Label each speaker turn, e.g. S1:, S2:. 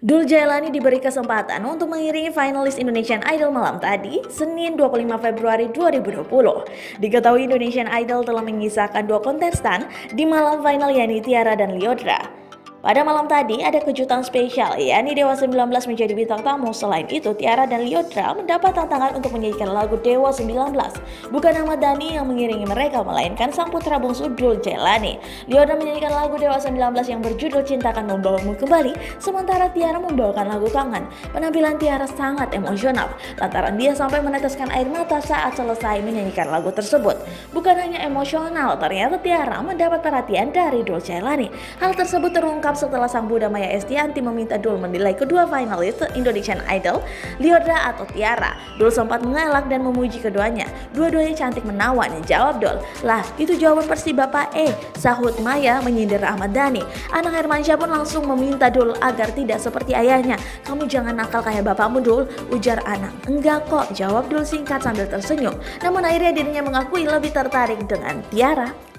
S1: Dul Jailani diberi kesempatan untuk mengiringi finalis Indonesian Idol malam tadi, Senin 25 Februari 2020. Diketahui Indonesian Idol telah mengisahkan dua kontestan di malam final, yakni Tiara dan Lyodra. Pada malam tadi ada kejutan spesial, yakni Dewa 19 menjadi bintang tamu. Selain itu, Tiara dan Lyodra mendapat tantangan untuk menyanyikan lagu Dewa 19. Bukan Ahmad Dhani yang mengiringi mereka, melainkan sang putra bungsu Dul Jailani. Lyodra menyanyikan lagu Dewa 19 yang berjudul Cinta Akan Membawamu Kembali, sementara Tiara membawakan lagu Kangen. Penampilan Tiara sangat emosional, lantaran dia sampai meneteskan air mata saat selesai menyanyikan lagu tersebut. Bukan hanya emosional, ternyata Tiara mendapat perhatian dari Dul Jailani. Hal tersebut terungkap setelah sang Bunda Maya Estianty meminta Dul menilai kedua finalis Indonesian Idol, Lyodra atau Tiara. Dul sempat mengelak dan memuji keduanya. Dua-duanya cantik menawan, jawab Dul. Lah, itu jawaban persi Bapak sahut Maya menyindir Ahmad Dhani. Anak Hermansyah pun langsung meminta Dul agar tidak seperti ayahnya. Kamu jangan nakal kayak bapakmu, Dul, ujar anak. Enggak kok, jawab Dul singkat sambil tersenyum. Namun akhirnya dirinya mengakui lebih tertarik dengan Tiara.